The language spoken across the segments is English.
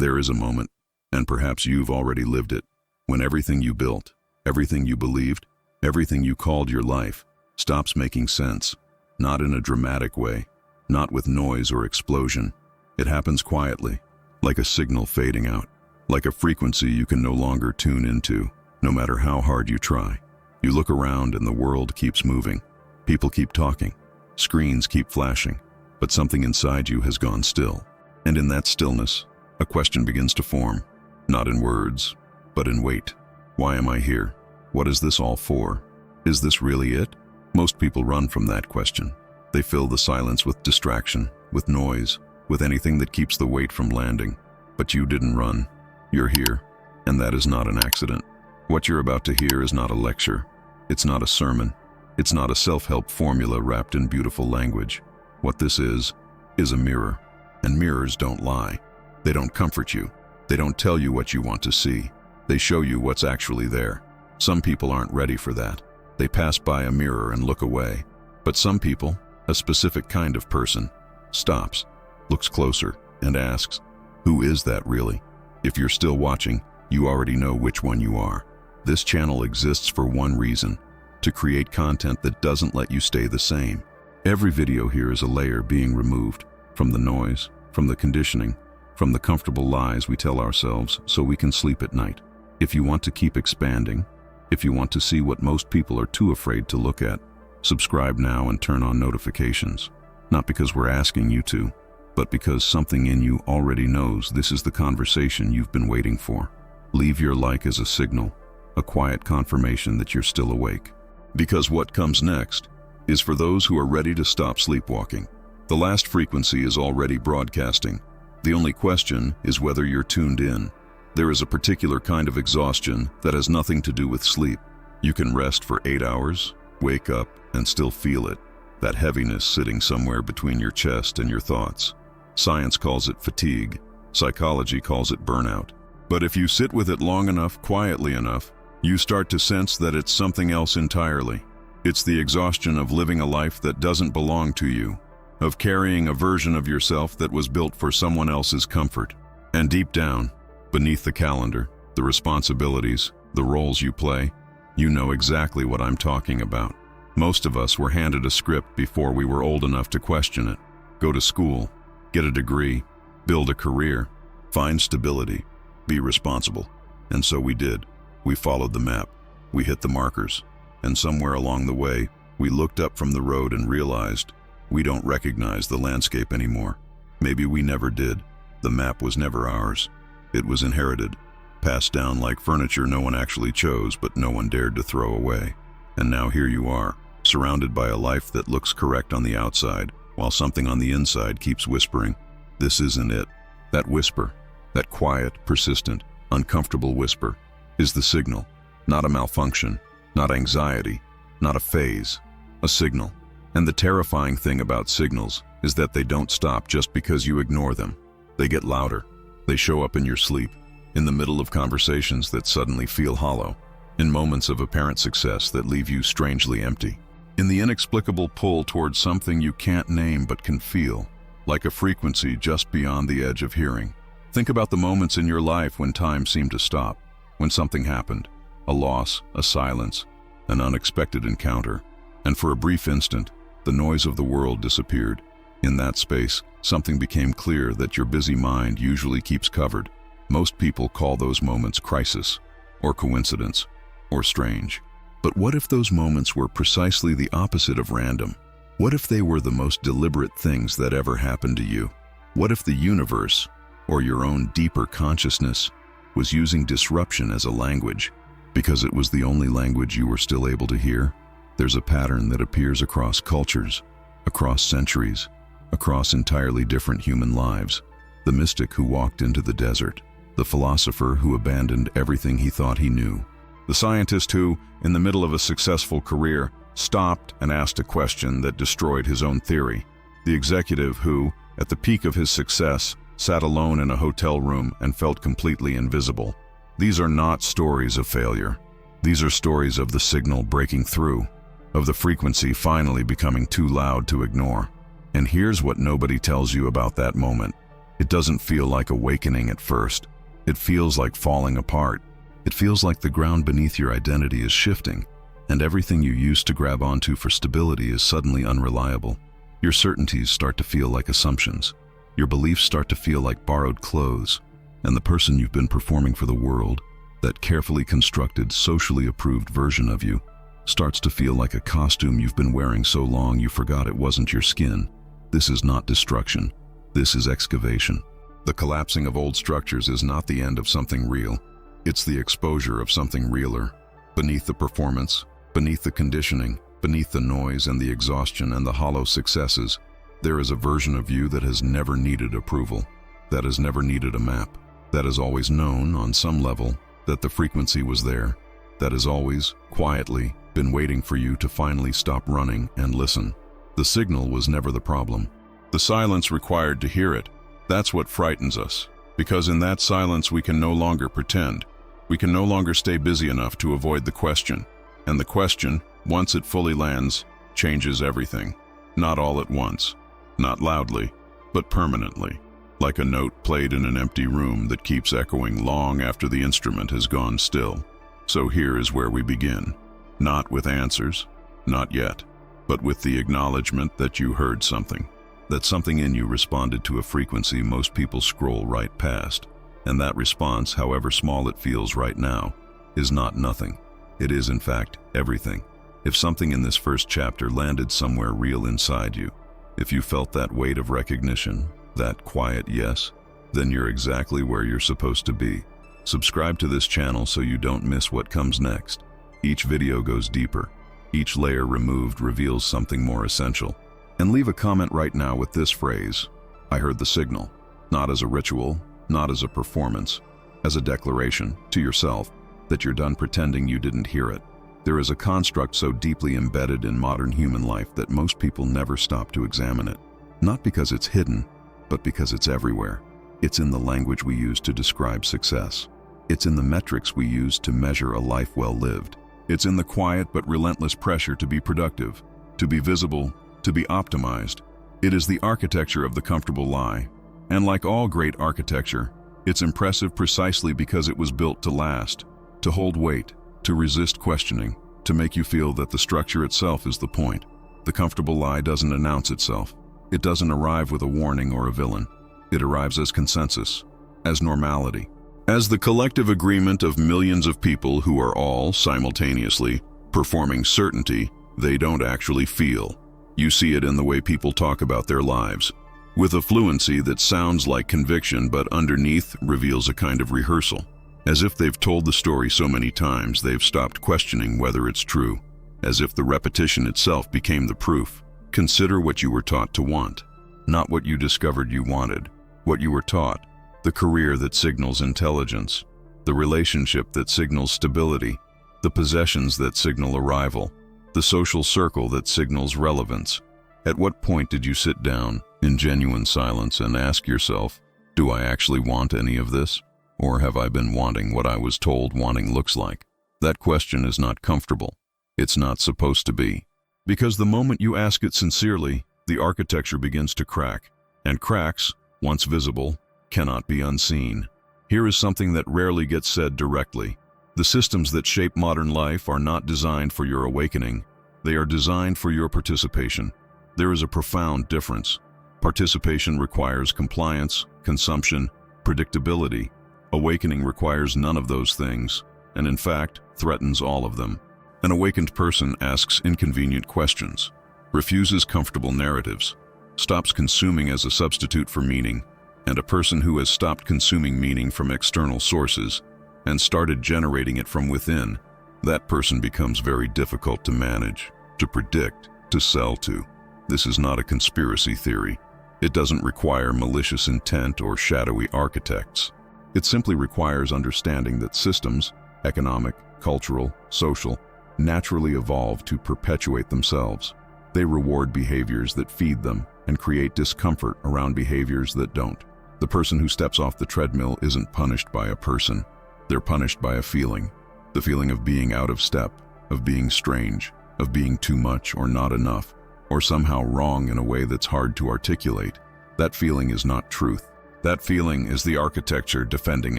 There is a moment, and perhaps you've already lived it, when everything you built, everything you believed, everything you called your life, stops making sense. Not in a dramatic way, not with noise or explosion. It happens quietly, like a signal fading out, like a frequency you can no longer tune into, no matter how hard you try. You look around and the world keeps moving. People keep talking. Screens keep flashing. But something inside you has gone still. And in that stillness, a question begins to form. Not in words, but in weight. Why am I here? What is this all for? Is this really it? Most people run from that question. They fill the silence with distraction, with noise, with anything that keeps the weight from landing. But you didn't run. You're here. And that is not an accident. What you're about to hear is not a lecture. It's not a sermon. It's not a self-help formula wrapped in beautiful language. What this is a mirror. And mirrors don't lie. They don't comfort you. They don't tell you what you want to see. They show you what's actually there. Some people aren't ready for that. They pass by a mirror and look away. But some people, a specific kind of person, stops, looks closer, and asks, who is that really? If you're still watching, you already know which one you are. This channel exists for one reason, to create content that doesn't let you stay the same. Every video here is a layer being removed, from the noise, from the conditioning, from the comfortable lies we tell ourselves so we can sleep at night. If you want to keep expanding, if you want to see what most people are too afraid to look at, subscribe now and turn on notifications. Not because we're asking you to, but because something in you already knows this is the conversation you've been waiting for. Leave your like as a signal, a quiet confirmation that you're still awake. Because what comes next is for those who are ready to stop sleepwalking. The last frequency is already broadcasting. The only question is whether you're tuned in. There is a particular kind of exhaustion that has nothing to do with sleep. You can rest for 8 hours, wake up, and still feel it. That heaviness sitting somewhere between your chest and your thoughts. Science calls it fatigue. Psychology calls it burnout. But if you sit with it long enough, quietly enough, you start to sense that it's something else entirely. It's the exhaustion of living a life that doesn't belong to you, of carrying a version of yourself that was built for someone else's comfort. And deep down, beneath the calendar, the responsibilities, the roles you play, you know exactly what I'm talking about. Most of us were handed a script before we were old enough to question it. Go to school, get a degree, build a career, find stability, be responsible. And so we did. We followed the map. We hit the markers. And somewhere along the way, we looked up from the road and realized we don't recognize the landscape anymore. Maybe we never did. The map was never ours. It was inherited, passed down like furniture no one actually chose, but no one dared to throw away. And now here you are, surrounded by a life that looks correct on the outside, while something on the inside keeps whispering, this isn't it. That whisper, that quiet, persistent, uncomfortable whisper, is the signal, not a malfunction, not anxiety, not a phase, a signal. And the terrifying thing about signals is that they don't stop just because you ignore them. They get louder. They show up in your sleep, in the middle of conversations that suddenly feel hollow, in moments of apparent success that leave you strangely empty, in the inexplicable pull towards something you can't name but can feel, like a frequency just beyond the edge of hearing. Think about the moments in your life when time seemed to stop, when something happened, a loss, a silence, an unexpected encounter, and for a brief instant, the noise of the world disappeared. In that space, something became clear that your busy mind usually keeps covered. Most people call those moments crisis, or coincidence, or strange. But what if those moments were precisely the opposite of random? What if they were the most deliberate things that ever happened to you? What if the universe, or your own deeper consciousness, was using disruption as a language, because it was the only language you were still able to hear? There's a pattern that appears across cultures, across centuries, across entirely different human lives. The mystic who walked into the desert, the philosopher who abandoned everything he thought he knew, the scientist who, in the middle of a successful career, stopped and asked a question that destroyed his own theory, the executive who, at the peak of his success, sat alone in a hotel room and felt completely invisible. These are not stories of failure. These are stories of the signal breaking through, of the frequency finally becoming too loud to ignore. And here's what nobody tells you about that moment. It doesn't feel like awakening at first. It feels like falling apart. It feels like the ground beneath your identity is shifting, and everything you used to grab onto for stability is suddenly unreliable. Your certainties start to feel like assumptions. Your beliefs start to feel like borrowed clothes, and the person you've been performing for the world, that carefully constructed, socially approved version of you, starts to feel like a costume you've been wearing so long you forgot it wasn't your skin. This is not destruction. This is excavation. The collapsing of old structures is not the end of something real. It's the exposure of something realer. Beneath the performance, beneath the conditioning, beneath the noise and the exhaustion and the hollow successes, there is a version of you that has never needed approval, that has never needed a map, that has always known, on some level, that the frequency was there, that has always, quietly, been waiting for you to finally stop running and listen. The signal was never the problem. The silence required to hear it. That's what frightens us, because in that silence we can no longer pretend. We can no longer stay busy enough to avoid the question. And the question, once it fully lands, changes everything. Not all at once, not loudly, but permanently, like a note played in an empty room that keeps echoing long after the instrument has gone still. So here is where we begin. Not with answers, not yet, but with the acknowledgement that you heard something, that something in you responded to a frequency most people scroll right past. And that response, however small it feels right now, is not nothing. It is, in fact, everything. If something in this first chapter landed somewhere real inside you, if you felt that weight of recognition, that quiet yes, then you're exactly where you're supposed to be. Subscribe to this channel so you don't miss what comes next. Each video goes deeper. Each layer removed reveals something more essential. And leave a comment right now with this phrase: I heard the signal. Not as a ritual, not as a performance, as a declaration to yourself that you're done pretending you didn't hear it. There is a construct so deeply embedded in modern human life that most people never stop to examine it. Not because it's hidden, but because it's everywhere. It's in the language we use to describe success. It's in the metrics we use to measure a life well lived. It's in the quiet but relentless pressure to be productive, to be visible, to be optimized. It is the architecture of the comfortable lie. And like all great architecture, it's impressive precisely because it was built to last, to hold weight, to resist questioning, to make you feel that the structure itself is the point. The comfortable lie doesn't announce itself. It doesn't arrive with a warning or a villain. It arrives as consensus, as normality, as the collective agreement of millions of people who are all, simultaneously, performing certainty they don't actually feel. You see it in the way people talk about their lives, with a fluency that sounds like conviction but underneath reveals a kind of rehearsal. As if they've told the story so many times they've stopped questioning whether it's true, as if the repetition itself became the proof. Consider what you were taught to want, not what you discovered you wanted. What you were taught, the career that signals intelligence, the relationship that signals stability, the possessions that signal arrival, the social circle that signals relevance. At what point did you sit down, in genuine silence, and ask yourself, do I actually want any of this? Or have I been wanting what I was told wanting looks like? That question is not comfortable. It's not supposed to be. Because the moment you ask it sincerely, the architecture begins to crack. And cracks, once visible, cannot be unseen. Here is something that rarely gets said directly. The systems that shape modern life are not designed for your awakening. They are designed for your participation. There is a profound difference. Participation requires compliance, consumption, predictability. Awakening requires none of those things, and in fact, threatens all of them. An awakened person asks inconvenient questions, refuses comfortable narratives, stops consuming as a substitute for meaning, and a person who has stopped consuming meaning from external sources and started generating it from within, that person becomes very difficult to manage, to predict, to sell to. This is not a conspiracy theory. It doesn't require malicious intent or shadowy architects. It simply requires understanding that systems, economic, cultural, social, naturally evolve to perpetuate themselves. They reward behaviors that feed them and create discomfort around behaviors that don't. The person who steps off the treadmill isn't punished by a person. They're punished by a feeling. The feeling of being out of step, of being strange, of being too much or not enough, or somehow wrong in a way that's hard to articulate. That feeling is not truth. That feeling is the architecture defending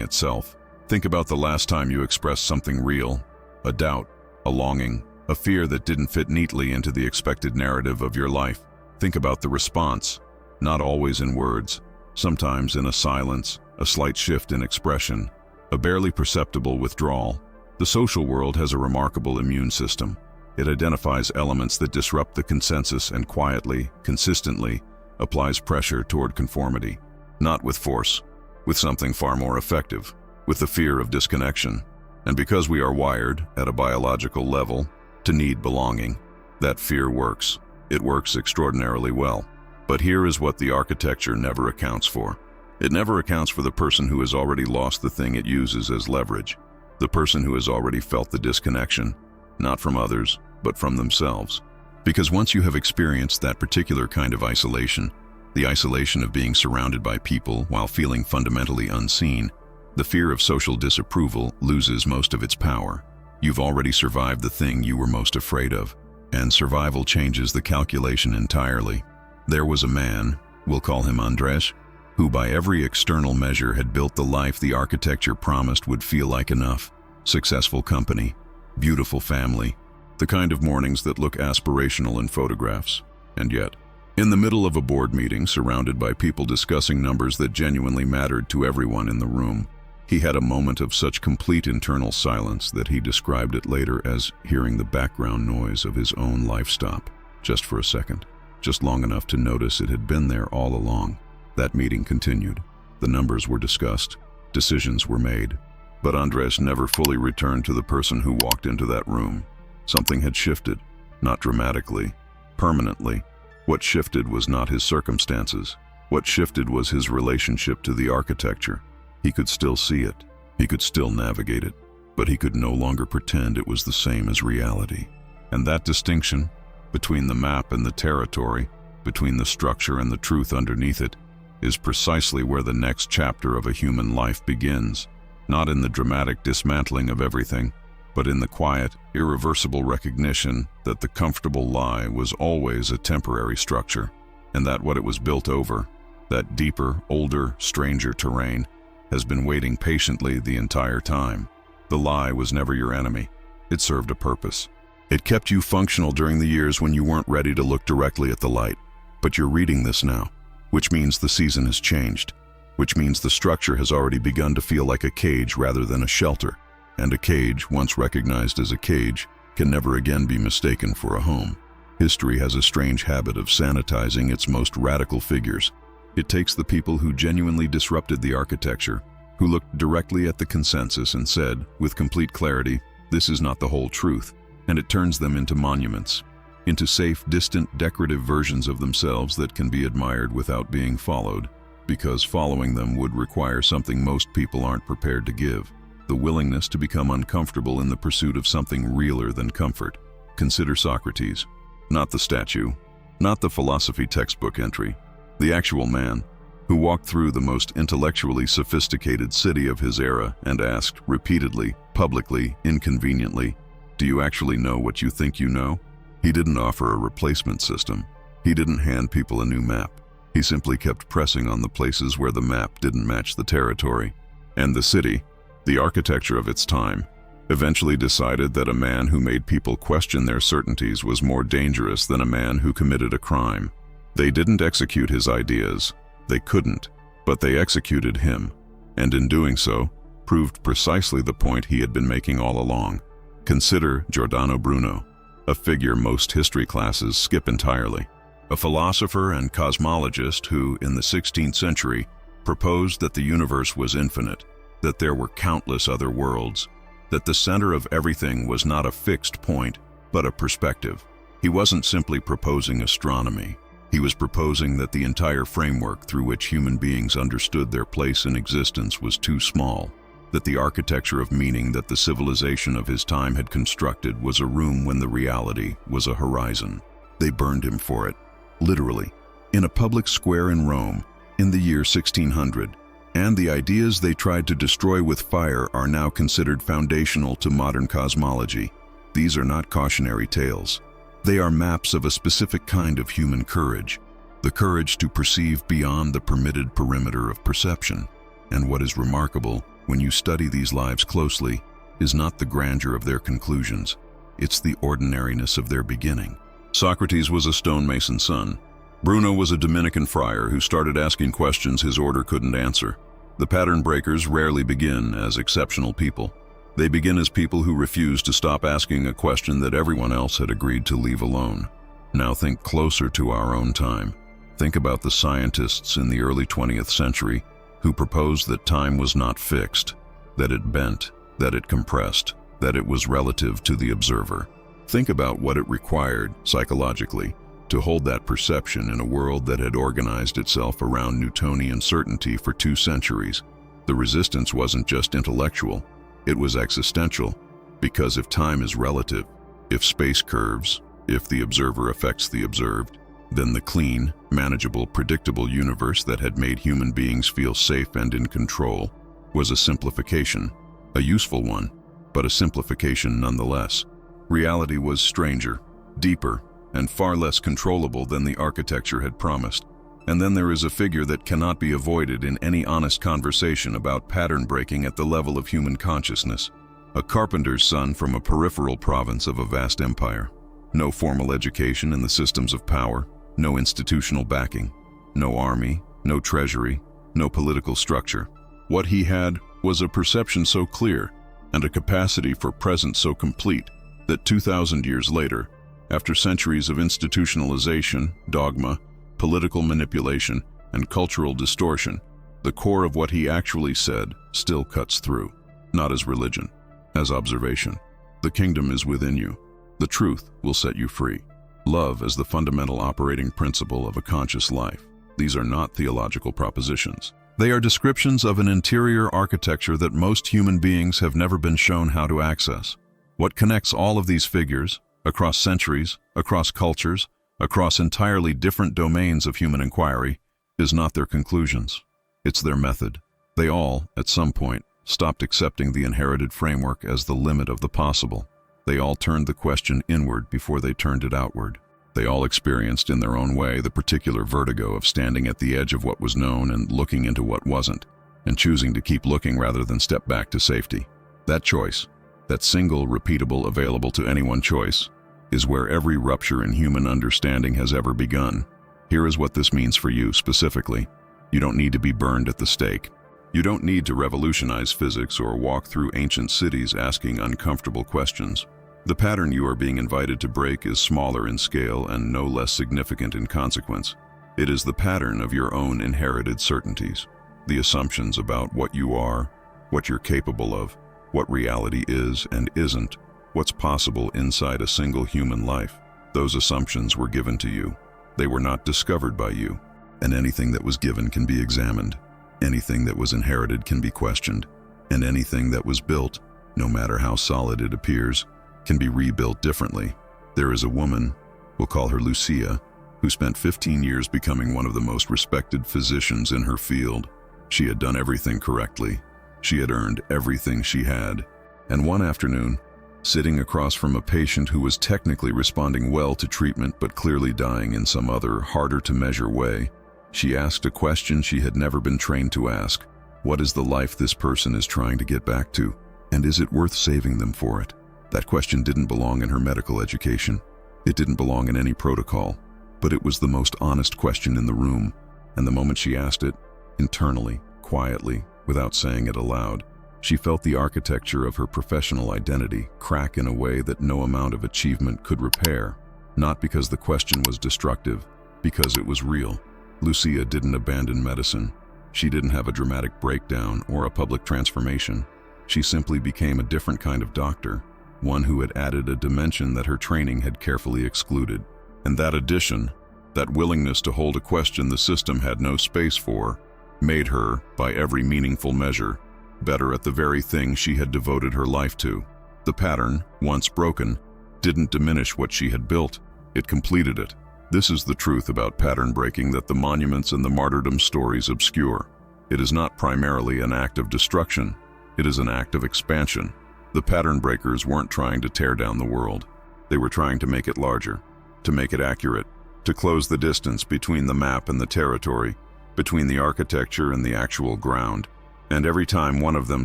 itself. Think about the last time you expressed something real, a doubt, a longing, a fear that didn't fit neatly into the expected narrative of your life. Think about the response, not always in words, sometimes in a silence, a slight shift in expression, a barely perceptible withdrawal. The social world has a remarkable immune system. It identifies elements that disrupt the consensus and quietly, consistently, applies pressure toward conformity. Not with force, with something far more effective, with the fear of disconnection. And because we are wired, at a biological level, to need belonging, that fear works. It works extraordinarily well. But here is what the architecture never accounts for. It never accounts for the person who has already lost the thing it uses as leverage, the person who has already felt the disconnection, not from others, but from themselves. Because once you have experienced that particular kind of isolation, the isolation of being surrounded by people while feeling fundamentally unseen, the fear of social disapproval loses most of its power. You've already survived the thing you were most afraid of, and survival changes the calculation entirely. There was a man, we'll call him Andres, who by every external measure had built the life the architecture promised would feel like enough. Successful company, beautiful family, the kind of mornings that look aspirational in photographs. And yet, in the middle of a board meeting surrounded by people discussing numbers that genuinely mattered to everyone in the room, he had a moment of such complete internal silence that he described it later as hearing the background noise of his own life stop, just for a second, just long enough to notice it had been there all along. That meeting continued. The numbers were discussed, decisions were made, but Andres never fully returned to the person who walked into that room. Something had shifted, not dramatically, permanently. What shifted was not his circumstances. What shifted was his relationship to the architecture. He could still see it, he could still navigate it, but he could no longer pretend it was the same as reality. And that distinction, between the map and the territory, between the structure and the truth underneath it, is precisely where the next chapter of a human life begins, not in the dramatic dismantling of everything, but in the quiet, irreversible recognition that the comfortable lie was always a temporary structure, and that what it was built over, that deeper, older, stranger terrain, has been waiting patiently the entire time. The lie was never your enemy. It served a purpose. It kept you functional during the years when you weren't ready to look directly at the light. But you're reading this now, which means the season has changed, which means the structure has already begun to feel like a cage rather than a shelter. And a cage, once recognized as a cage, can never again be mistaken for a home. History has a strange habit of sanitizing its most radical figures. It takes the people who genuinely disrupted the architecture, who looked directly at the consensus and said, with complete clarity, this is not the whole truth, and it turns them into monuments, into safe, distant, decorative versions of themselves that can be admired without being followed, because following them would require something most people aren't prepared to give, the willingness to become uncomfortable in the pursuit of something realer than comfort. Consider Socrates, not the statue, not the philosophy textbook entry, the actual man, who walked through the most intellectually sophisticated city of his era and asked repeatedly, publicly, inconveniently, "Do you actually know what you think you know?" He didn't offer a replacement system. He didn't hand people a new map. He simply kept pressing on the places where the map didn't match the territory. And the city, the architecture of its time, eventually decided that a man who made people question their certainties was more dangerous than a man who committed a crime. They didn't execute his ideas. They couldn't, but they executed him, and in doing so, proved precisely the point he had been making all along. Consider Giordano Bruno, a figure most history classes skip entirely, a philosopher and cosmologist who, in the 16th century, proposed that the universe was infinite, that there were countless other worlds, that the center of everything was not a fixed point, but a perspective. He wasn't simply proposing astronomy. He was proposing that the entire framework through which human beings understood their place in existence was too small, that the architecture of meaning that the civilization of his time had constructed was a room when the reality was a horizon. They burned him for it, literally, in a public square in Rome in the year 1600, and the ideas they tried to destroy with fire are now considered foundational to modern cosmology. These are not cautionary tales. They are maps of a specific kind of human courage, the courage to perceive beyond the permitted perimeter of perception. And what is remarkable, when you study these lives closely, is not the grandeur of their conclusions, it's the ordinariness of their beginning. Socrates was a stonemason's son. Bruno was a Dominican friar who started asking questions his order couldn't answer. The pattern breakers rarely begin as exceptional people. They begin as people who refuse to stop asking a question that everyone else had agreed to leave alone. Now think closer to our own time. Think about the scientists in the early 20th century who proposed that time was not fixed, that it bent, that it compressed, that it was relative to the observer. Think about what it required, psychologically, to hold that perception in a world that had organized itself around Newtonian certainty for 2 centuries. The resistance wasn't just intellectual, it was existential, because if time is relative, if space curves, if the observer affects the observed, then the clean, manageable, predictable universe that had made human beings feel safe and in control was a simplification, a useful one, but a simplification nonetheless. Reality was stranger, deeper, and far less controllable than the architecture had promised. And then there is a figure that cannot be avoided in any honest conversation about pattern breaking at the level of human consciousness. A carpenter's son from a peripheral province of a vast empire. No formal education in the systems of power, no institutional backing, no army, no treasury, no political structure. What he had was a perception so clear and a capacity for presence so complete that 2,000 years later, after centuries of institutionalization, dogma, political manipulation, and cultural distortion, the core of what he actually said still cuts through, not as religion, as observation. The kingdom is within you. The truth will set you free. Love as the fundamental operating principle of a conscious life. These are not theological propositions. They are descriptions of an interior architecture that most human beings have never been shown how to access. What connects all of these figures, across centuries, across cultures, across entirely different domains of human inquiry, is not their conclusions. It's their method. They all, at some point, stopped accepting the inherited framework as the limit of the possible. They all turned the question inward before they turned it outward. They all experienced in their own way the particular vertigo of standing at the edge of what was known and looking into what wasn't, and choosing to keep looking rather than step back to safety. That choice, that single, repeatable, available to anyone choice, is where every rupture in human understanding has ever begun. Here is what this means for you specifically. You don't need to be burned at the stake. You don't need to revolutionize physics or walk through ancient cities asking uncomfortable questions. The pattern you are being invited to break is smaller in scale and no less significant in consequence. It is the pattern of your own inherited certainties, the assumptions about what you are, what you're capable of, what reality is and isn't, what's possible inside a single human life. Those assumptions were given to you. They were not discovered by you, and anything that was given can be examined. Anything that was inherited can be questioned, and anything that was built, no matter how solid it appears, can be rebuilt differently. There is a woman, we'll call her Lucia, who spent 15 years becoming one of the most respected physicians in her field. She had done everything correctly. She had earned everything she had. And one afternoon, sitting across from a patient who was technically responding well to treatment but clearly dying in some other, harder-to-measure way, she asked a question she had never been trained to ask. What is the life this person is trying to get back to? And is it worth saving them for it? That question didn't belong in her medical education. It didn't belong in any protocol. But it was the most honest question in the room. And the moment she asked it, internally, quietly, without saying it aloud, she felt the architecture of her professional identity crack in a way that no amount of achievement could repair. Not because the question was destructive, because it was real. Lucia didn't abandon medicine. She didn't have a dramatic breakdown or a public transformation. She simply became a different kind of doctor, one who had added a dimension that her training had carefully excluded. And that addition, that willingness to hold a question the system had no space for, made her, by every meaningful measure, better at the very thing she had devoted her life to. The pattern, once broken, didn't diminish what she had built, it completed it. This is the truth about pattern breaking that the monuments and the martyrdom stories obscure. It is not primarily an act of destruction, it is an act of expansion. The pattern breakers weren't trying to tear down the world. They were trying to make it larger, to make it accurate, to close the distance between the map and the territory, between the architecture and the actual ground. And every time one of them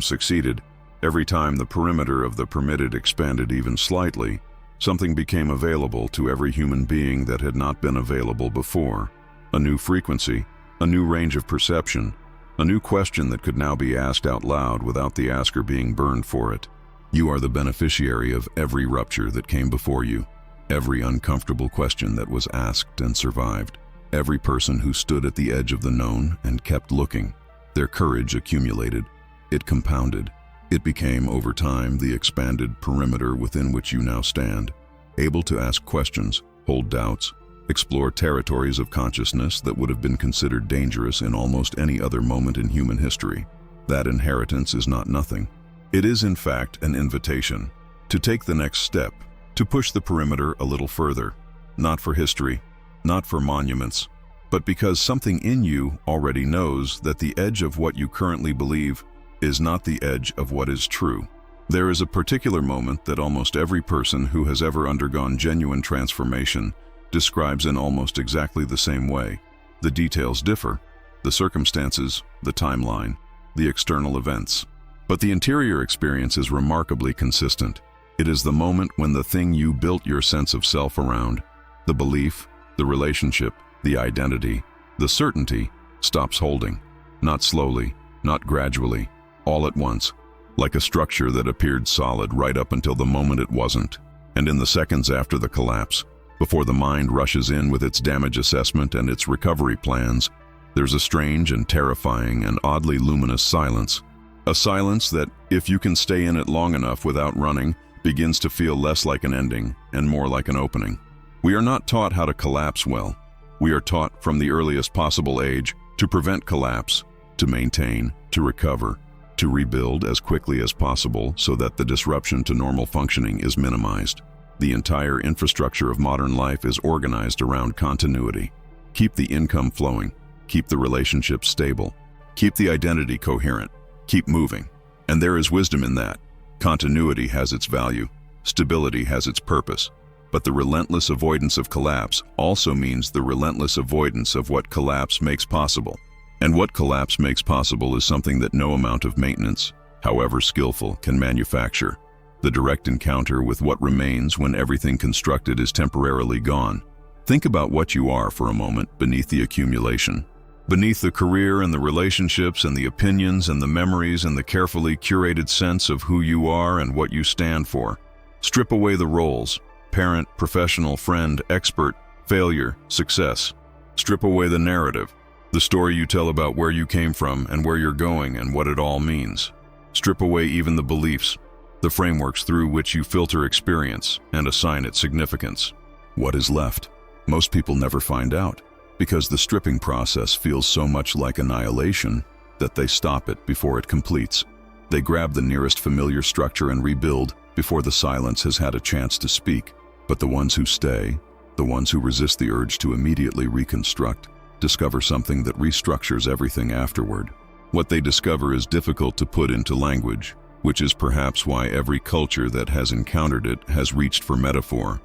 succeeded, every time the perimeter of the permitted expanded even slightly, something became available to every human being that had not been available before. A new frequency, a new range of perception, a new question that could now be asked out loud without the asker being burned for it. You are the beneficiary of every rupture that came before you, every uncomfortable question that was asked and survived, every person who stood at the edge of the known and kept looking. Their courage accumulated. It compounded. It became, over time, the expanded perimeter within which you now stand, able to ask questions, hold doubts, explore territories of consciousness that would have been considered dangerous in almost any other moment in human history. That inheritance is not nothing. It is, in fact, an invitation to take the next step, to push the perimeter a little further, not for history, not for monuments, but because something in you already knows that the edge of what you currently believe is not the edge of what is true. There is a particular moment that almost every person who has ever undergone genuine transformation describes in almost exactly the same way. The details differ, the circumstances, the timeline, the external events. But the interior experience is remarkably consistent. It is the moment when the thing you built your sense of self around, the belief, the relationship, the identity, the certainty, stops holding. Not slowly, not gradually, all at once, like a structure that appeared solid right up until the moment it wasn't. And in the seconds after the collapse, before the mind rushes in with its damage assessment and its recovery plans, there's a strange and terrifying and oddly luminous silence. A silence that, if you can stay in it long enough without running, begins to feel less like an ending and more like an opening. We are not taught how to collapse well. We are taught from the earliest possible age to prevent collapse, to maintain, to recover, to rebuild as quickly as possible so that the disruption to normal functioning is minimized. The entire infrastructure of modern life is organized around continuity. Keep the income flowing, keep the relationships stable, keep the identity coherent, keep moving. And there is wisdom in that. Continuity has its value, stability has its purpose, but the relentless avoidance of collapse also means the relentless avoidance of what collapse makes possible. And what collapse makes possible is something that no amount of maintenance, however skillful, can manufacture. The direct encounter with what remains when everything constructed is temporarily gone. Think about what you are for a moment beneath the accumulation. Beneath the career and the relationships and the opinions and the memories and the carefully curated sense of who you are and what you stand for. Strip away the roles: parent, professional, friend, expert, failure, success. Strip away the narrative, the story you tell about where you came from and where you're going and what it all means. Strip away even the beliefs, the frameworks through which you filter experience and assign it significance. What is left? Most people never find out, because the stripping process feels so much like annihilation that they stop it before it completes. They grab the nearest familiar structure and rebuild before the silence has had a chance to speak. But the ones who stay, the ones who resist the urge to immediately reconstruct, discover something that restructures everything afterward. What they discover is difficult to put into language, which is perhaps why every culture that has encountered it has reached for metaphor: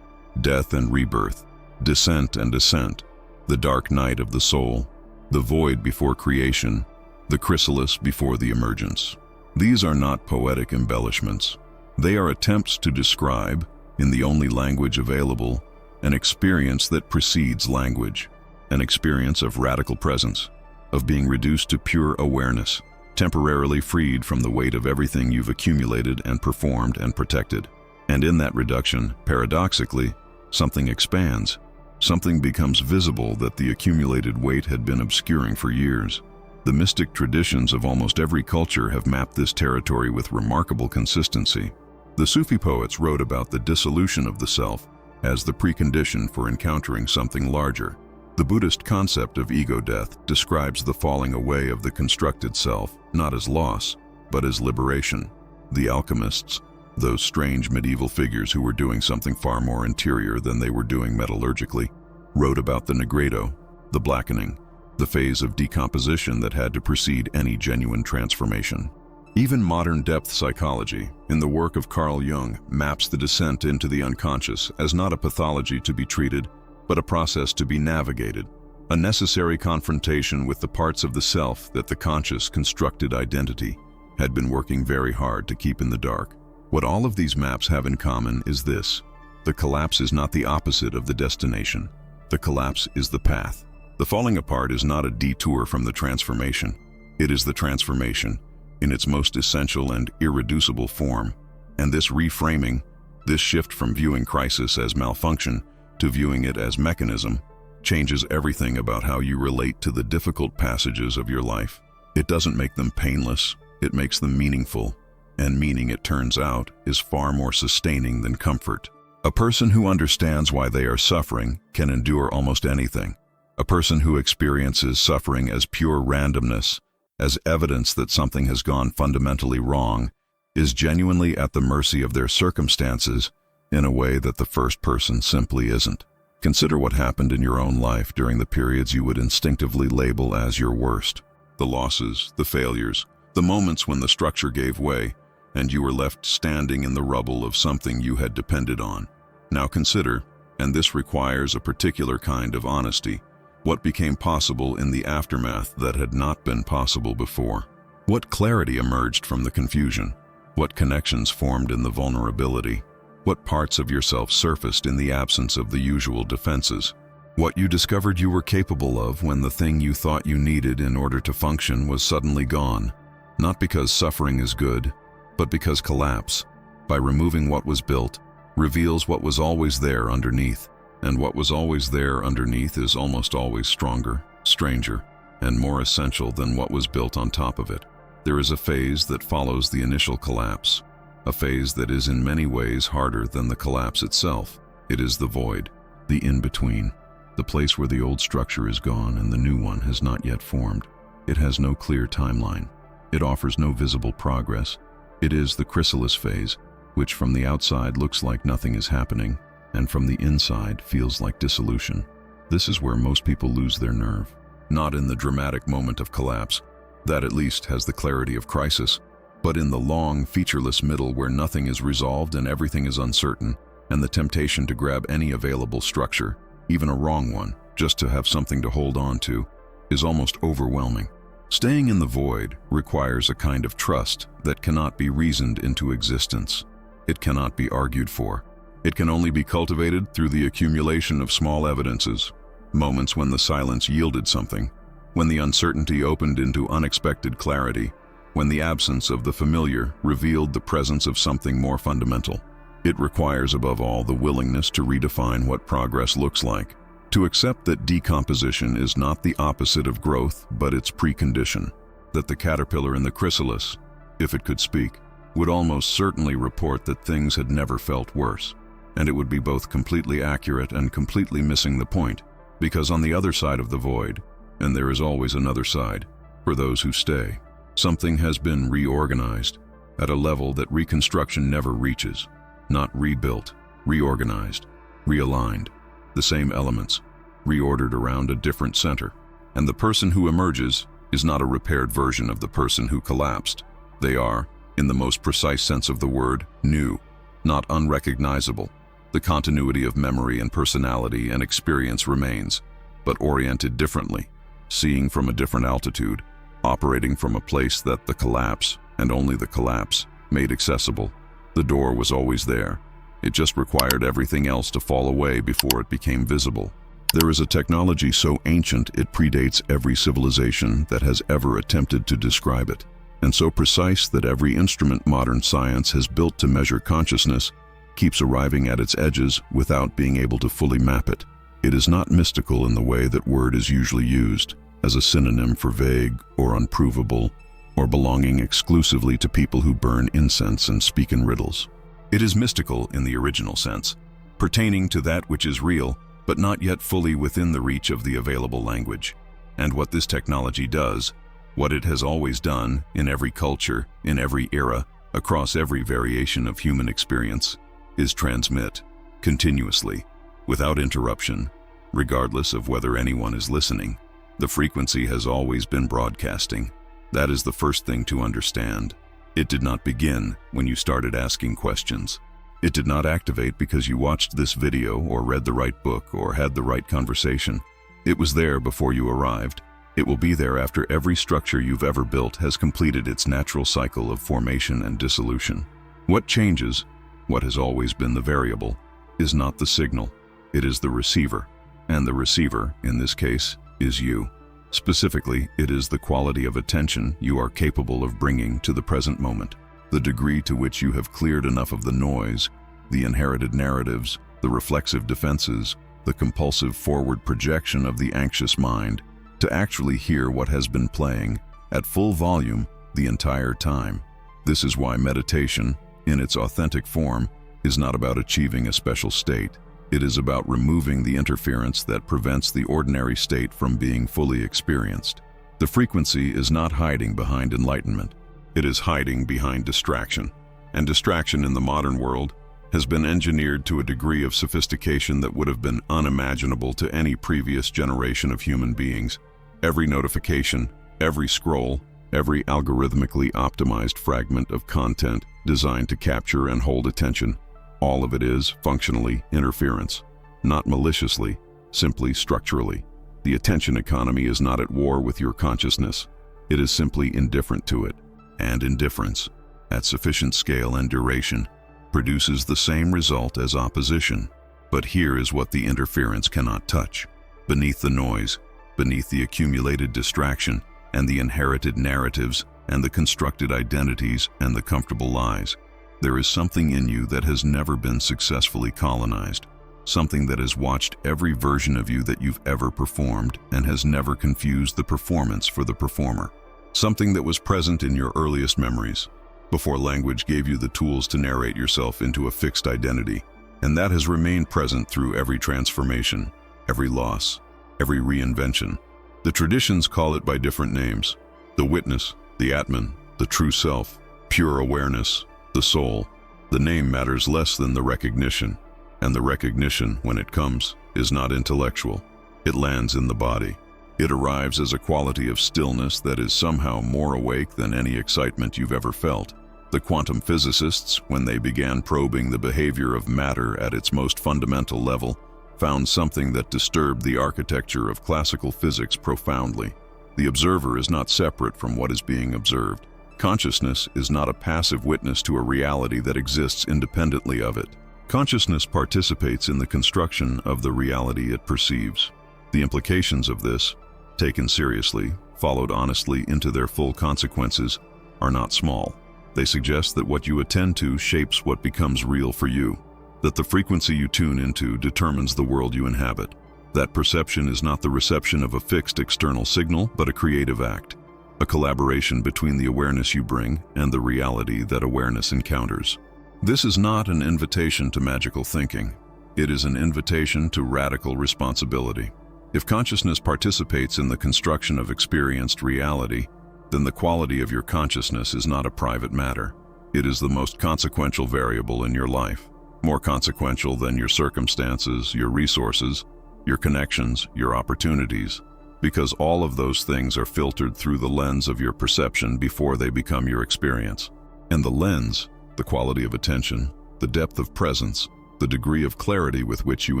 death and rebirth, descent and ascent, the dark night of the soul, the void before creation, the chrysalis before the emergence. These are not poetic embellishments. They are attempts to describe, in the only language available, an experience that precedes language, an experience of radical presence, of being reduced to pure awareness, temporarily freed from the weight of everything you've accumulated and performed and protected. And in that reduction, paradoxically, something expands. Something becomes visible that the accumulated weight had been obscuring for years. The mystic traditions of almost every culture have mapped this territory with remarkable consistency. The Sufi poets wrote about the dissolution of the self as the precondition for encountering something larger. The Buddhist concept of ego death describes the falling away of the constructed self, not as loss, but as liberation. The alchemists, those strange medieval figures who were doing something far more interior than they were doing metallurgically, wrote about the nigredo, the blackening, the phase of decomposition that had to precede any genuine transformation. Even modern depth psychology, in the work of Carl Jung, maps the descent into the unconscious as not a pathology to be treated, but a process to be navigated, a necessary confrontation with the parts of the self that the conscious, constructed identity had been working very hard to keep in the dark. What all of these maps have in common is this: the collapse is not the opposite of the destination. The collapse is the path. The falling apart is not a detour from the transformation. It is the transformation in its most essential and irreducible form. And this reframing, this shift from viewing crisis as malfunction to viewing it as mechanism, changes everything about how you relate to the difficult passages of your life. It doesn't make them painless, it makes them meaningful. And meaning, it turns out, is far more sustaining than comfort. A person who understands why they are suffering can endure almost anything. A person who experiences suffering as pure randomness, as evidence that something has gone fundamentally wrong, is genuinely at the mercy of their circumstances in a way that the first person simply isn't. Consider what happened in your own life during the periods you would instinctively label as your worst. The losses, the failures, the moments when the structure gave way, and you were left standing in the rubble of something you had depended on. Now consider, and this requires a particular kind of honesty, what became possible in the aftermath that had not been possible before. What clarity emerged from the confusion? What connections formed in the vulnerability? What parts of yourself surfaced in the absence of the usual defenses? What you discovered you were capable of when the thing you thought you needed in order to function was suddenly gone. Not because suffering is good, but because collapse, by removing what was built, reveals what was always there underneath. And what was always there underneath is almost always stronger, stranger, and more essential than what was built on top of it. There is a phase that follows the initial collapse, a phase that is in many ways harder than the collapse itself. It is the void, the in-between, the place where the old structure is gone and the new one has not yet formed. It has no clear timeline. It offers no visible progress. It is the chrysalis phase, which from the outside looks like nothing is happening, and from the inside feels like dissolution. This is where most people lose their nerve. Not in the dramatic moment of collapse, that at least has the clarity of crisis, but in the long, featureless middle where nothing is resolved and everything is uncertain, and the temptation to grab any available structure, even a wrong one, just to have something to hold on to, is almost overwhelming. Staying in the void requires a kind of trust that cannot be reasoned into existence. It cannot be argued for. It can only be cultivated through the accumulation of small evidences, moments when the silence yielded something, when the uncertainty opened into unexpected clarity, when the absence of the familiar revealed the presence of something more fundamental. It requires above all the willingness to redefine what progress looks like, to accept that decomposition is not the opposite of growth but its precondition, that the caterpillar in the chrysalis, if it could speak, would almost certainly report that things had never felt worse. And it would be both completely accurate and completely missing the point, because on the other side of the void, and there is always another side, for those who stay, something has been reorganized at a level that reconstruction never reaches. Not rebuilt, reorganized, realigned, the same elements, reordered around a different center. And the person who emerges is not a repaired version of the person who collapsed. They are, in the most precise sense of the word, new, not unrecognizable. The continuity of memory and personality and experience remains, but oriented differently, seeing from a different altitude, operating from a place that the collapse, and only the collapse, made accessible. The door was always there. It just required everything else to fall away before it became visible. There is a technology so ancient it predates every civilization that has ever attempted to describe it, and so precise that every instrument modern science has built to measure consciousness keeps arriving at its edges without being able to fully map it. It is not mystical in the way that word is usually used, as a synonym for vague or unprovable, or belonging exclusively to people who burn incense and speak in riddles. It is mystical in the original sense, pertaining to that which is real, but not yet fully within the reach of the available language. And what this technology does, what it has always done in every culture, in every era, across every variation of human experience, is transmit, continuously, without interruption, regardless of whether anyone is listening. The frequency has always been broadcasting. That is the first thing to understand. It did not begin when you started asking questions. It did not activate because you watched this video or read the right book or had the right conversation. It was there before you arrived. It will be there after every structure you've ever built has completed its natural cycle of formation and dissolution. What changes, what has always been the variable, is not the signal. It is the receiver. And the receiver, in this case, is you. Specifically, it is the quality of attention you are capable of bringing to the present moment. The degree to which you have cleared enough of the noise, the inherited narratives, the reflexive defenses, the compulsive forward projection of the anxious mind, to actually hear what has been playing at full volume the entire time. This is why meditation, in its authentic form, is not about achieving a special state. It is about removing the interference that prevents the ordinary state from being fully experienced. The frequency is not hiding behind enlightenment. It is hiding behind distraction. And distraction in the modern world has been engineered to a degree of sophistication that would have been unimaginable to any previous generation of human beings. Every notification, every scroll, every algorithmically optimized fragment of content designed to capture and hold attention, all of it is, functionally, interference. Not maliciously, simply structurally. The attention economy is not at war with your consciousness. It is simply indifferent to it. And indifference, at sufficient scale and duration, produces the same result as opposition. But here is what the interference cannot touch. Beneath the noise, beneath the accumulated distraction, and the inherited narratives, and the constructed identities, and the comfortable lies, there is something in you that has never been successfully colonized, something that has watched every version of you that you've ever performed and has never confused the performance for the performer. Something that was present in your earliest memories, before language gave you the tools to narrate yourself into a fixed identity, and that has remained present through every transformation, every loss, every reinvention. The traditions call it by different names: the witness, the Atman, the true self, pure awareness, the soul. The name matters less than the recognition, and the recognition, when it comes, is not intellectual. It lands in the body. It arrives as a quality of stillness that is somehow more awake than any excitement you've ever felt. The quantum physicists, when they began probing the behavior of matter at its most fundamental level, found something that disturbed the architecture of classical physics profoundly. The observer is not separate from what is being observed. Consciousness is not a passive witness to a reality that exists independently of it. Consciousness participates in the construction of the reality it perceives. The implications of this, taken seriously, followed honestly into their full consequences, are not small. They suggest that what you attend to shapes what becomes real for you, that the frequency you tune into determines the world you inhabit. That perception is not the reception of a fixed external signal, but a creative act, a collaboration between the awareness you bring and the reality that awareness encounters. This is not an invitation to magical thinking. It is an invitation to radical responsibility. If consciousness participates in the construction of experienced reality, then the quality of your consciousness is not a private matter. It is the most consequential variable in your life, more consequential than your circumstances, your resources, your connections, your opportunities, because all of those things are filtered through the lens of your perception before they become your experience. And the lens, the quality of attention, the depth of presence, the degree of clarity with which you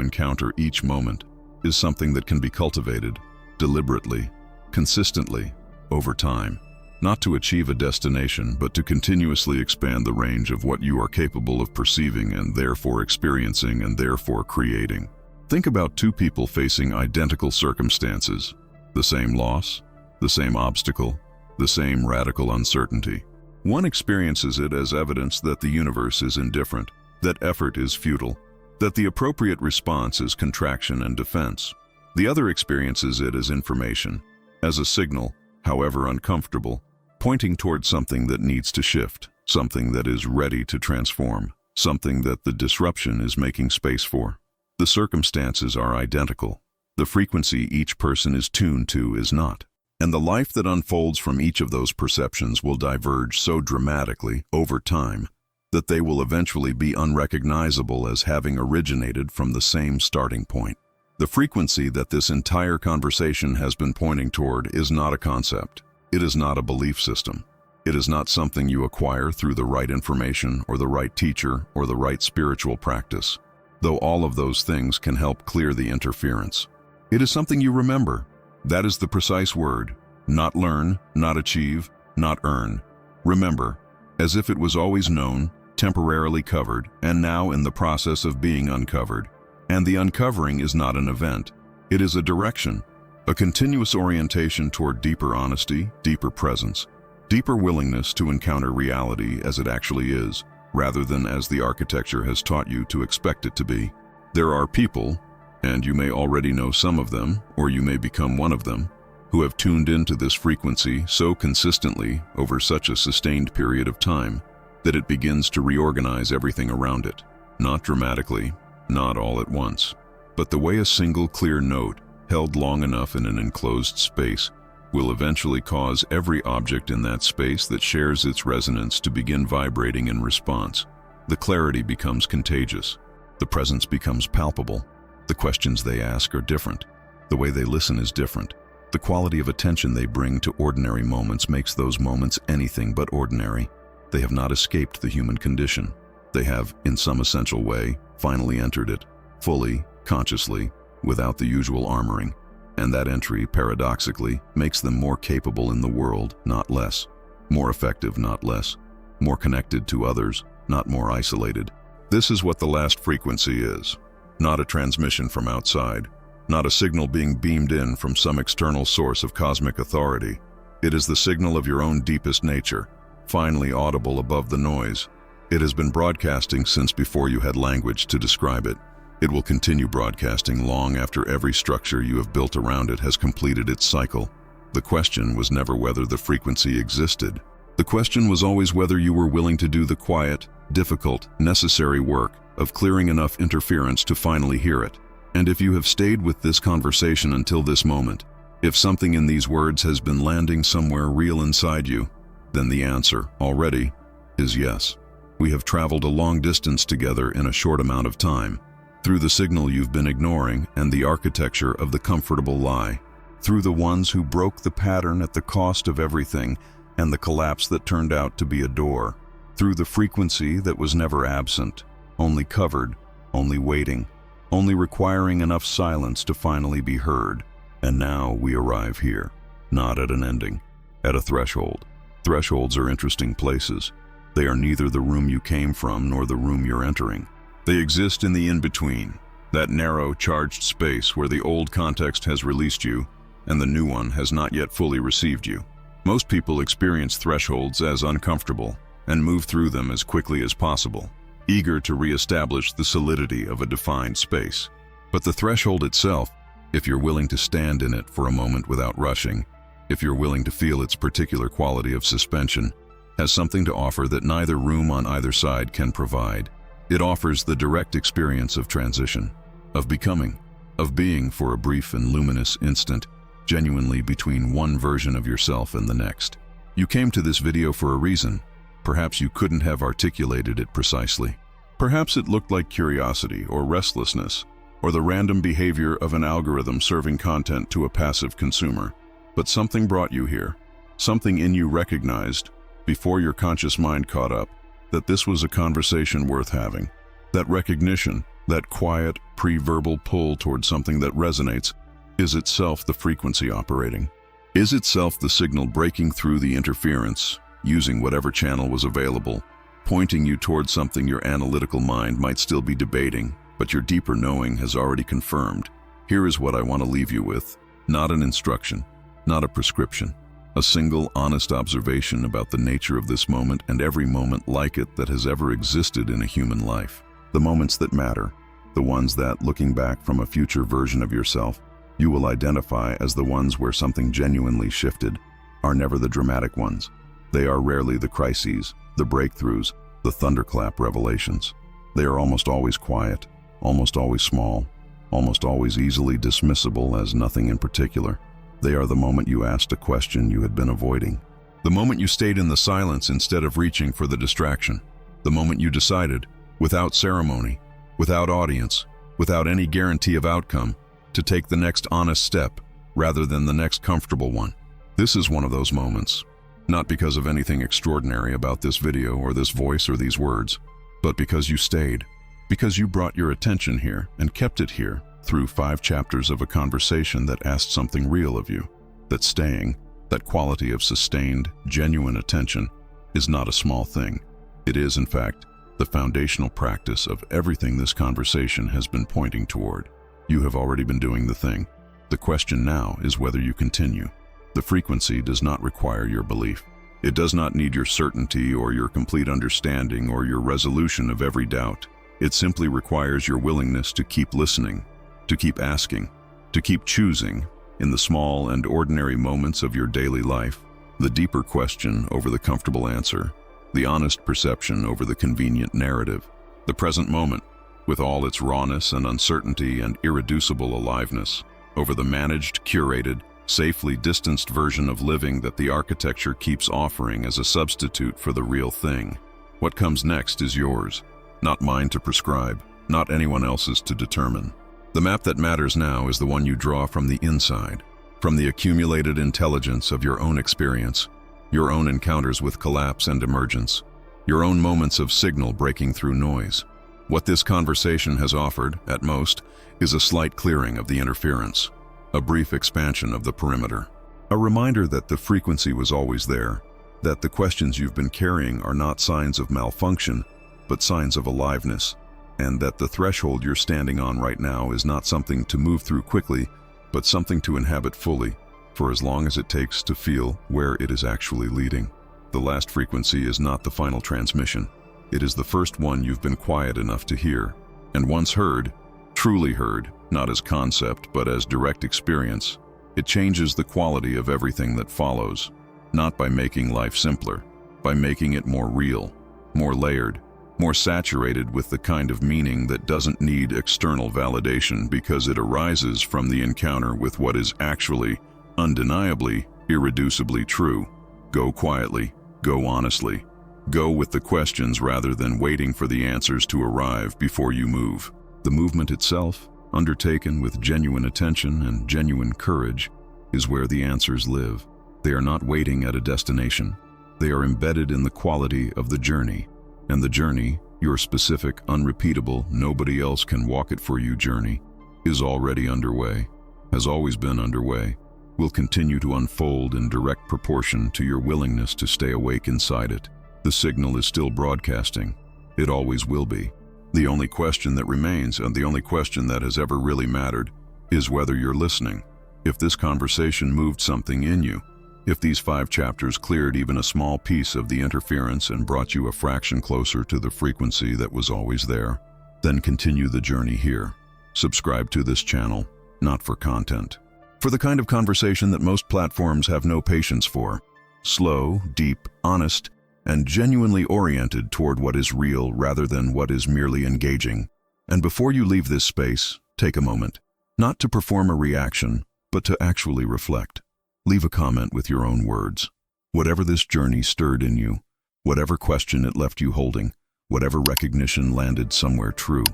encounter each moment, is something that can be cultivated, deliberately, consistently, over time, not to achieve a destination, but to continuously expand the range of what you are capable of perceiving and therefore experiencing and therefore creating. Think about two people facing identical circumstances, the same loss, the same obstacle, the same radical uncertainty. One experiences it as evidence that the universe is indifferent, that effort is futile, that the appropriate response is contraction and defense. The other experiences it as information, as a signal, however uncomfortable, pointing toward something that needs to shift, something that is ready to transform, something that the disruption is making space for. The circumstances are identical. The frequency each person is tuned to is not. And the life that unfolds from each of those perceptions will diverge so dramatically over time that they will eventually be unrecognizable as having originated from the same starting point. The frequency that this entire conversation has been pointing toward is not a concept. It is not a belief system. It is not something you acquire through the right information or the right teacher or the right spiritual practice, though all of those things can help clear the interference. It is something you remember. That is the precise word. Not learn, not achieve, not earn. Remember, as if it was always known, temporarily covered, and now in the process of being uncovered. And the uncovering is not an event. It is a direction, a continuous orientation toward deeper honesty, deeper presence, deeper willingness to encounter reality as it actually is, rather than as the architecture has taught you to expect it to be. There are people, and you may already know some of them, or you may become one of them, who have tuned into this frequency so consistently over such a sustained period of time that it begins to reorganize everything around it. Not dramatically, not all at once, but the way a single clear note, held long enough in an enclosed space, will eventually cause every object in that space that shares its resonance to begin vibrating in response. The clarity becomes contagious. The presence becomes palpable. The questions they ask are different. The way they listen is different. The quality of attention they bring to ordinary moments makes those moments anything but ordinary. They have not escaped the human condition. They have, in some essential way, finally entered it, fully, consciously, without the usual armoring. And that entry, paradoxically, makes them more capable in the world, not less. More effective, not less. More connected to others, not more isolated. This is what the last frequency is. Not a transmission from outside. Not a signal being beamed in from some external source of cosmic authority. It is the signal of your own deepest nature, finally audible above the noise. It has been broadcasting since before you had language to describe it. It will continue broadcasting long after every structure you have built around it has completed its cycle. The question was never whether the frequency existed. The question was always whether you were willing to do the quiet, difficult, necessary work of clearing enough interference to finally hear it. And if you have stayed with this conversation until this moment, if something in these words has been landing somewhere real inside you, then the answer, already, is yes. We have traveled a long distance together in a short amount of time, through the signal you've been ignoring and the architecture of the comfortable lie, through the ones who broke the pattern at the cost of everything and the collapse that turned out to be a door, through the frequency that was never absent, only covered, only waiting, only requiring enough silence to finally be heard. And now we arrive here, not at an ending, at a threshold. Thresholds are interesting places. They are neither the room you came from nor the room you're entering. They exist in the in-between, that narrow, charged space where the old context has released you and the new one has not yet fully received you. Most people experience thresholds as uncomfortable and move through them as quickly as possible, eager to re-establish the solidity of a defined space. But the threshold itself, if you're willing to stand in it for a moment without rushing, if you're willing to feel its particular quality of suspension, has something to offer that neither room on either side can provide. It offers the direct experience of transition, of becoming, of being for a brief and luminous instant, genuinely between one version of yourself and the next. You came to this video for a reason. Perhaps you couldn't have articulated it precisely. Perhaps it looked like curiosity or restlessness, or the random behavior of an algorithm serving content to a passive consumer. But something brought you here. Something in you recognized, before your conscious mind caught up, that this was a conversation worth having. That recognition, that quiet, pre-verbal pull toward something that resonates, is itself the frequency operating. Is itself the signal breaking through the interference, using whatever channel was available, pointing you toward something your analytical mind might still be debating, but your deeper knowing has already confirmed. Here is what I want to leave you with. Not an instruction, not a prescription. A single, honest observation about the nature of this moment and every moment like it that has ever existed in a human life. The moments that matter, the ones that, looking back from a future version of yourself, you will identify as the ones where something genuinely shifted, are never the dramatic ones. They are rarely the crises, the breakthroughs, the thunderclap revelations. They are almost always quiet, almost always small, almost always easily dismissible as nothing in particular. They are the moment you asked a question you had been avoiding. The moment you stayed in the silence instead of reaching for the distraction. The moment you decided, without ceremony, without audience, without any guarantee of outcome, to take the next honest step rather than the next comfortable one. This is one of those moments. Not because of anything extraordinary about this video or this voice or these words, but because you stayed, because you brought your attention here and kept it here through 5 chapters of a conversation that asked something real of you. That staying, that quality of sustained, genuine attention, is not a small thing. It is, in fact, the foundational practice of everything this conversation has been pointing toward. You have already been doing the thing. The question now is whether you continue. The frequency does not require your belief. It does not need your certainty or your complete understanding or your resolution of every doubt. It simply requires your willingness to keep listening, to keep asking, to keep choosing, in the small and ordinary moments of your daily life, the deeper question over the comfortable answer, the honest perception over the convenient narrative, the present moment, with all its rawness and uncertainty and irreducible aliveness, over the managed, curated, safely distanced version of living that the architecture keeps offering as a substitute for the real thing. What comes next is yours, not mine to prescribe, not anyone else's to determine. The map that matters now is the one you draw from the inside, from the accumulated intelligence of your own experience, your own encounters with collapse and emergence, your own moments of signal breaking through noise. What this conversation has offered, at most, is a slight clearing of the interference, a brief expansion of the perimeter, a reminder that the frequency was always there, that the questions you've been carrying are not signs of malfunction, but signs of aliveness, and that the threshold you're standing on right now is not something to move through quickly, but something to inhabit fully, for as long as it takes to feel where it is actually leading. The last frequency is not the final transmission. It is the first one you've been quiet enough to hear, and once heard, truly heard, not as concept but as direct experience, it changes the quality of everything that follows, not by making life simpler, by making it more real, more layered, more saturated with the kind of meaning that doesn't need external validation because it arises from the encounter with what is actually, undeniably, irreducibly true. Go quietly, go honestly, go with the questions rather than waiting for the answers to arrive before you move. The movement itself, undertaken with genuine attention and genuine courage, is where the answers live. They are not waiting at a destination. They are embedded in the quality of the journey. And the journey, your specific, unrepeatable, nobody else can walk it for you journey, is already underway, has always been underway, will continue to unfold in direct proportion to your willingness to stay awake inside it. The signal is still broadcasting. It always will be. The only question that remains, and the only question that has ever really mattered, is whether you're listening. If this conversation moved something in you, if these 5 chapters cleared even a small piece of the interference and brought you a fraction closer to the frequency that was always there, then continue the journey here. Subscribe to this channel, not for content, for the kind of conversation that most platforms have no patience for. Slow, deep, honest, and genuinely oriented toward what is real rather than what is merely engaging. And before you leave this space, take a moment, not to perform a reaction, but to actually reflect. Leave a comment with your own words. Whatever this journey stirred in you, whatever question it left you holding, whatever recognition landed somewhere true,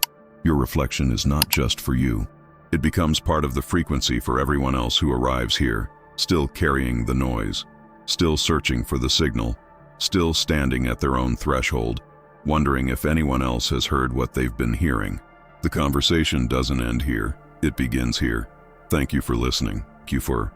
your reflection is not just for you. It becomes part of the frequency for everyone else who arrives here, still carrying the noise, still searching for the signal, still standing at their own threshold, wondering if anyone else has heard what they've been hearing. The conversation doesn't end here. It begins here. Thank you for listening. Thank you for